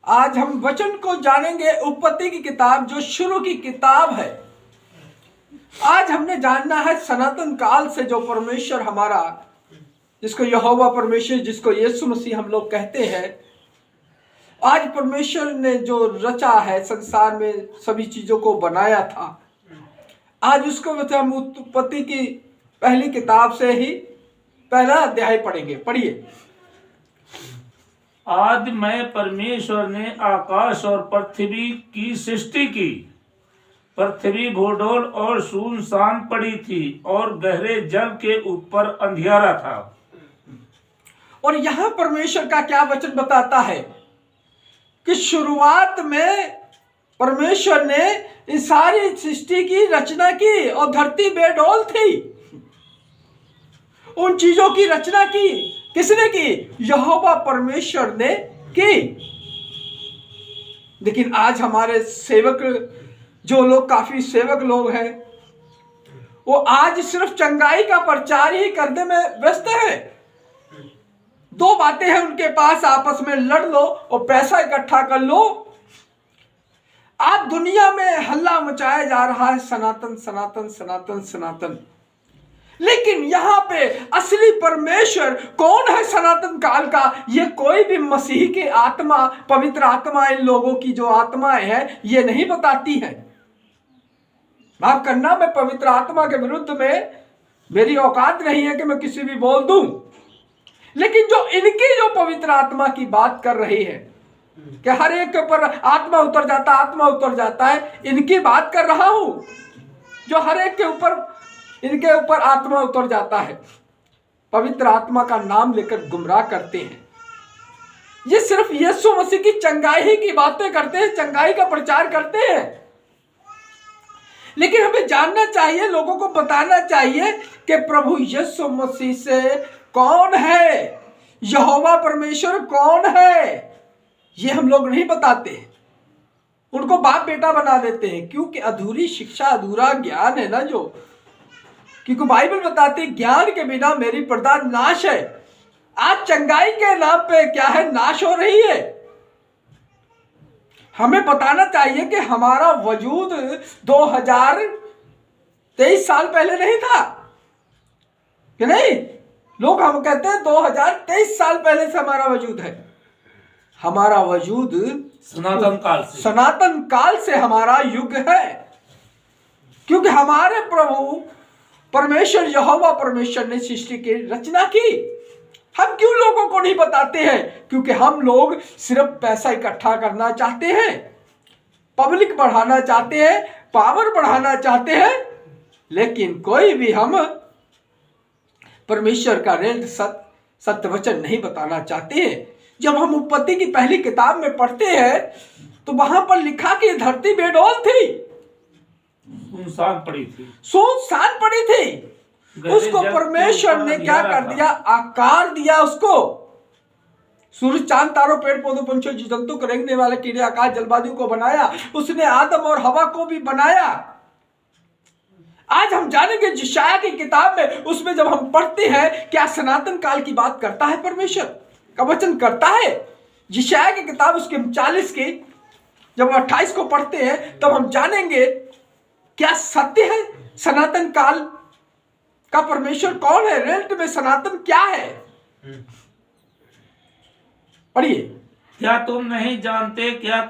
आज हम वचन को जानेंगे, उत्पत्ति की किताब जो शुरू की किताब है। आज हमने जानना है सनातन काल से जो परमेश्वर हमारा, जिसको यहोवा परमेश्वर, जिसको यीशु मसीह हम लोग कहते हैं, आज परमेश्वर ने जो रचा है संसार में, सभी चीजों को बनाया था, आज उसको हम उत्पत्ति की पहली किताब से ही पहला अध्याय पढ़ेंगे। पढ़िए। आदि में परमेश्वर ने आकाश और पृथ्वी की सृष्टि की। पृथ्वी भूडोल और सुनसान पड़ी थी और गहरे जल के ऊपर अंधियारा था। और यहां परमेश्वर का क्या वचन बताता है कि शुरुआत में परमेश्वर ने इस सारी सृष्टि की रचना की और धरती बेडौल थी। उन चीजों की रचना की किसने की? यहोवा परमेश्वर ने की। लेकिन आज हमारे सेवक, जो लोग काफी सेवक लोग हैं, वो आज सिर्फ चंगाई का प्रचार ही करने में व्यस्त है। दो बातें हैं उनके पास, आपस में लड़ लो और पैसा इकट्ठा कर लो। आज दुनिया में हल्ला मचाया जा रहा है सनातन सनातन सनातन सनातन। लेकिन यहां पे असली परमेश्वर कौन है सनातन काल का, ये कोई भी मसीह की आत्मा, पवित्र आत्मा, इन लोगों की जो आत्माएं हैं, ये नहीं बताती है। माफ करना, मैं पवित्र आत्मा के विरुद्ध में मेरी औकात नहीं है कि मैं किसी भी बोल दूं। लेकिन जो इनकी जो पवित्र आत्मा की बात कर रही है कि हर एक के ऊपर आत्मा उतर जाता, आत्मा उतर जाता है, इनकी बात कर रहा हूं, जो हर एक के ऊपर, इनके ऊपर आत्मा उतर जाता है, पवित्र आत्मा का नाम लेकर गुमराह करते हैं। ये सिर्फ यीशु मसीह की चंगाई की बातें करते हैं, चंगाई का प्रचार करते हैं। लेकिन हमें जानना चाहिए, लोगों को बताना चाहिए कि प्रभु यीशु मसीह से कौन है, यहोवा परमेश्वर कौन है, ये हम लोग नहीं बताते। उनको बाप बेटा बना देते हैं, क्योंकि अधूरी शिक्षा, अधूरा ज्ञान है ना जो, क्योंकि बाइबल बताती है ज्ञान के बिना मेरी प्रजा नाश है। आज चंगाई के नाम पे क्या है, नाश हो रही है। हमें बताना चाहिए कि हमारा वजूद 2023 साल पहले नहीं था, कि नहीं? लोग हम कहते हैं 2023 साल पहले से हमारा वजूद है। हमारा वजूद सनातन काल से हमारा युग है, क्योंकि हमारे प्रभु परमेश्वर यहोवा परमेश्वर ने सृष्टि की रचना की। हम क्यों लोगों को नहीं बताते हैं? क्योंकि हम लोग सिर्फ पैसा इकट्ठा करना चाहते हैं, पब्लिक बढ़ाना चाहते हैं, पावर बढ़ाना चाहते हैं। लेकिन कोई भी हम परमेश्वर का रेल सत्य वचन नहीं बताना चाहते हैं। जब हम उत्पत्ति की पहली किताब में पढ़ते हैं तो वहां पर लिखा कि धरती बेडौल थी, सुनसान पड़ी थी, सुनसान पड़ी थी। उसको परमेश्वर ने क्या कर दिया? आकार दिया उसको। सूर्य, चांद, तारों, पेड़ पौधों, पंछियों, जीव जंतु को, रेंगने वाले कीड़े, आकाश, जलवायु को बनाया। उसने आदम और हवा को भी बनाया। आज हम जानेंगे यशायाह की किताब में, उसमें जब हम पढ़ते हैं, क्या सनातन काल की बात करता है परमेश्वर का वचन, करता है। यशायाह की किताब उसके 40 की जब 28 को पढ़ते हैं तब हम जानेंगे क्या सत्य है। सनातन काल का परमेश्वर कौन है, रेल्ट में सनातन क्या है। पढ़िए। क्या तुम नहीं जानते, क्या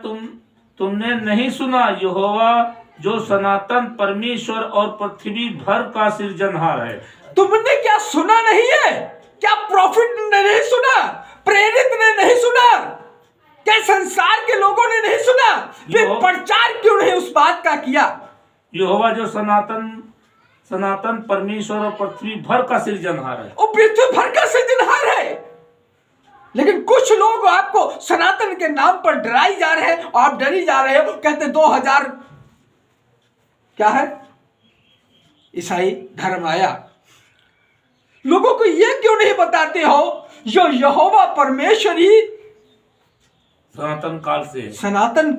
तुमने नहीं सुना, यहोवा जो सनातन परमेश्वर और पृथ्वी भर का सृजनहार है। तुमने क्या सुना नहीं है? क्या प्रॉफिट ने नहीं सुना, प्रेरित ने नहीं सुना, क्या संसार के लोगों ने नहीं सुना? फिर प्रचार क्यों नहीं उस बात का किया? यहोवा जो सनातन परमेश्वर और पृथ्वी भर का सृजनहार है। और पृथ्वी भर का सृजनहार है। लेकिन कुछ लोग आपको सनातन के नाम पर डराई जा रहे हैं और आप डरी जा रहे हो। कहते 2000 क्या है, ईसाई धर्म आया। लोगों को यह क्यों नहीं बताते हो जो यहोवा परमेश्वर ही सनातन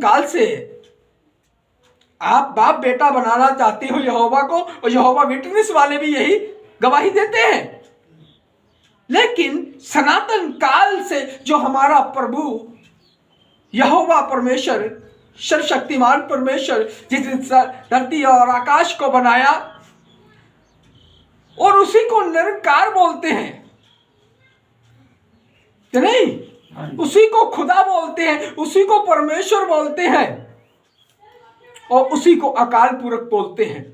काल से आप बाप बेटा बनाना चाहते हो यहोवा को, और यहोवा विटनेस वाले भी यही गवाही देते हैं। लेकिन सनातन काल से जो हमारा प्रभु यहोवा परमेश्वर, सर्वशक्तिमान परमेश्वर, जिसने धरती और आकाश को बनाया, और उसी को निरंकार बोलते हैं कि नहीं? उसी को खुदा बोलते हैं, उसी को परमेश्वर बोलते हैं, और उसी को अकाल पुरख बोलते हैं।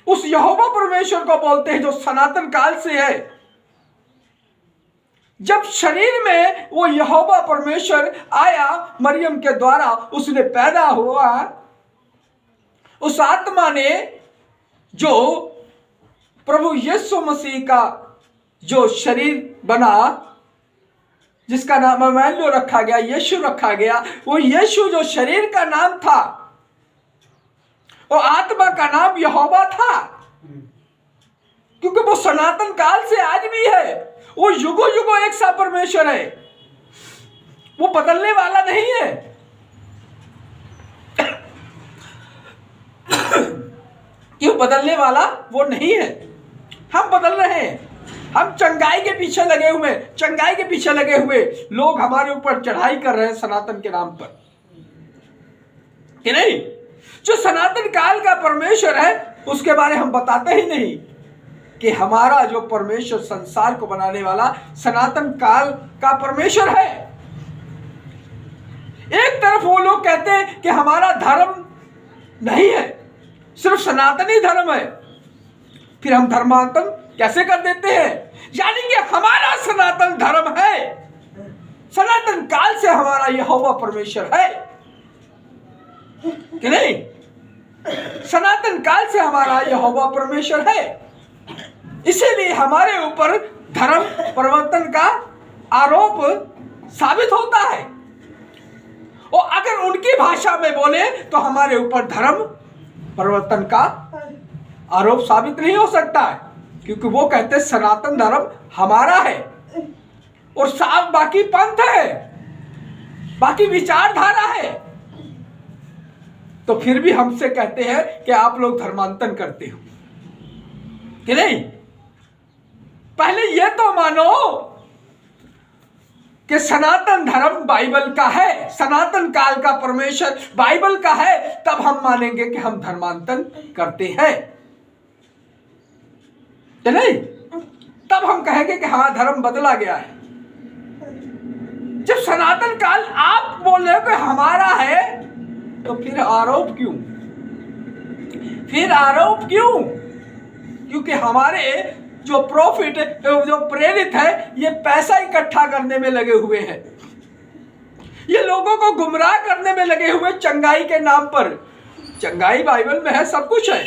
उस यहोवा परमेश्वर को बोलते हैं जो सनातन काल से है। जब शरीर में वो यहोवा परमेश्वर आया, मरियम के द्वारा उसने पैदा हुआ, उस आत्मा ने जो प्रभु यीशु मसीह का जो शरीर बना, जिसका नाम इम्मानुएल रखा गया, यीशु रखा गया, वो यीशु जो शरीर का नाम था, वो आत्मा का नाम यहोवा था, क्योंकि वो सनातन काल से आज भी है। वो युगो युगो एक सा परमेश्वर है, वो बदलने वाला नहीं है। क्यों बदलने वाला वो नहीं है? हम बदल रहे हैं। हम चंगाई के पीछे लगे हुए, चंगाई के पीछे लगे हुए लोग हमारे ऊपर चढ़ाई कर रहे हैं सनातन के नाम पर, कि नहीं? जो सनातन काल का परमेश्वर है उसके बारे हम बताते ही नहीं कि हमारा जो परमेश्वर, संसार को बनाने वाला सनातन काल का परमेश्वर है। एक तरफ वो लोग कहते हैं कि हमारा धर्म नहीं है, सिर्फ सनातनी धर्म है, फिर हम धर्मांतरण कैसे कर देते हैं? यानी कि हमारा सनातन धर्म है, सनातन काल से हमारा यहोवा परमेश्वर है, कि नहीं? सनातन काल से हमारा यहोवा परमेश्वर है। इसीलिए हमारे ऊपर धर्म परिवर्तन का आरोप साबित होता है, और अगर उनकी भाषा में बोले तो हमारे ऊपर धर्म परिवर्तन का आरोप साबित नहीं हो सकता है, क्योंकि वो कहते सनातन धर्म हमारा है और साफ बाकी पंथ है, बाकी विचारधारा है। तो फिर भी हमसे कहते हैं कि आप लोग धर्मांतरण करते हो, कि नहीं? पहले ये तो मानो कि सनातन धर्म बाइबल का है, सनातन काल का परमेश्वर बाइबल का है, तब हम मानेंगे कि हम धर्मांतरण करते हैं, नहीं? तब हम कहेंगे कि हाँ धर्म बदला गया है। जब सनातन काल आप बोल रहे हो कि हमारा है, तो फिर आरोप क्यों? फिर आरोप क्यों? क्योंकि हमारे जो प्रॉफिट, जो प्रेरित है, ये पैसा इकट्ठा करने में लगे हुए हैं, ये लोगों को गुमराह करने में लगे हुए चंगाई के नाम पर। चंगाई बाइबल में है, सब कुछ है,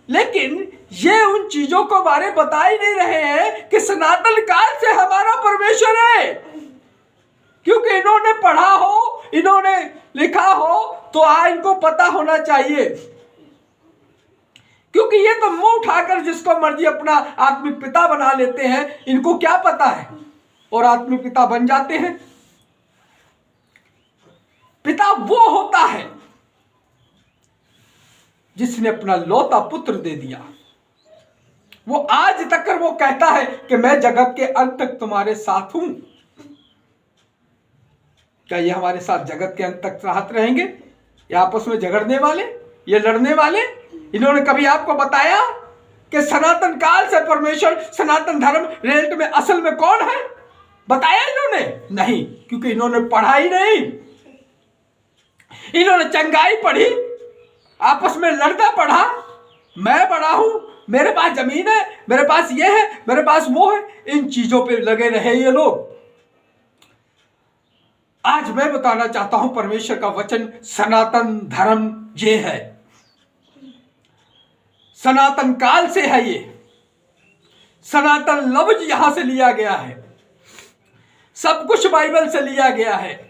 लेकिन ये उन चीजों को बारे बता ही नहीं रहे हैं कि सनातन काल से हमारा परमेश्वर है। क्योंकि इन्होंने पढ़ा हो, इन्होंने लिखा हो, तो इनको पता होना चाहिए, क्योंकि ये तो मुंह उठाकर जिसको मर्जी अपना आत्मिक पिता बना लेते हैं, इनको क्या पता है, और आत्मिक पिता बन जाते हैं। पिता वो होता है जिसने अपना लौता पुत्र दे दिया। वो आज तक वो कहता है कि मैं जगत के अंत तक तुम्हारे साथ हूं। क्या ये हमारे साथ जगत के अंत तक साथ रहेंगे? ये आपस में झगड़ने वाले, ये लड़ने वाले, इन्होंने कभी आपको बताया कि सनातन काल से परमेश्वर, सनातन धर्म रिजल्ट में असल में कौन है? बताया इन्होंने? नहीं, क्योंकि इन्होंने पढ़ा ही नहीं। इन्होंने चंगाई पढ़ी, आपस में लड़ना पढ़ा, मैं बड़ा हूं, मेरे पास जमीन है, मेरे पास ये है, मेरे पास वो है, इन चीजों पे लगे रहे ये लोग। आज मैं बताना चाहता हूं परमेश्वर का वचन, सनातन धर्म ये है, सनातन काल से है। ये सनातन लफ्ज यहां से लिया गया है, सब कुछ बाइबल से लिया गया है।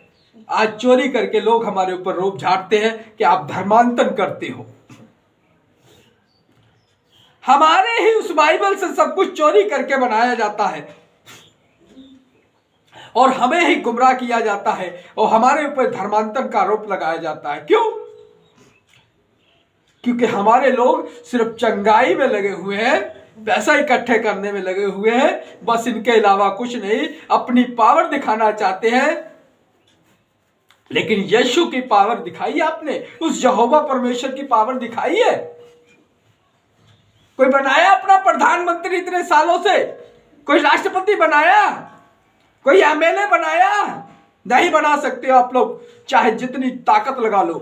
आज चोरी करके लोग हमारे ऊपर रोप झाड़ते हैं कि आप धर्मांतरण करते हो। हमारे ही उस बाइबल से सब कुछ चोरी करके बनाया जाता है और हमें ही गुमराह किया जाता है और हमारे ऊपर धर्मांतरण का आरोप लगाया जाता है। क्यों? क्योंकि हमारे लोग सिर्फ चंगाई में लगे हुए हैं, पैसा इकट्ठे करने में लगे हुए हैं, बस इनके अलावा कुछ नहीं। अपनी पावर दिखाना चाहते हैं लेकिन यीशु की पावर दिखाई आपने, उस यहोवा परमेश्वर की पावर दिखाई है? कोई बनाया अपना प्रधानमंत्री इतने सालों से? कोई राष्ट्रपति बनाया? कोई एमएलए बनाया? नहीं बना सकते हो आप लोग, चाहे जितनी ताकत लगा लो,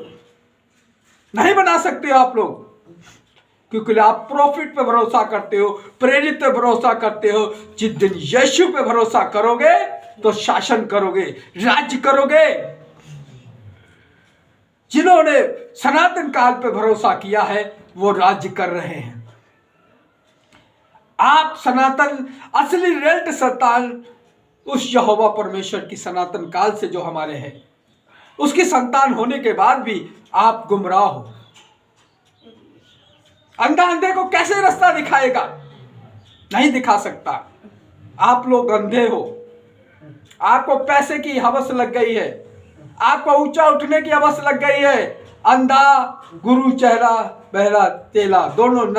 नहीं बना सकते हो आप लोग, क्योंकि आप प्रॉफिट पे भरोसा करते हो, प्रेरित पे भरोसा करते हो। जिस दिन यीशु पे भरोसा करोगे तो शासन करोगे, राज्य करोगे। जिन्होंने सनातन काल पे भरोसा किया है वो राज्य कर रहे हैं। आप सनातन, असली रेल्ट संतान उस यहोवा परमेश्वर की सनातन काल से जो हमारे हैं, उसकी संतान होने के बाद भी आप गुमराह हो। अंधा अंधे को कैसे रास्ता दिखाएगा? नहीं दिखा सकता। आप लोग अंधे हो, आपको पैसे की हवस लग गई है, आपको ऊंचा उठने की हवस लग गई है। अंधा गुरु चेहरा, बहरा चेला, दोनों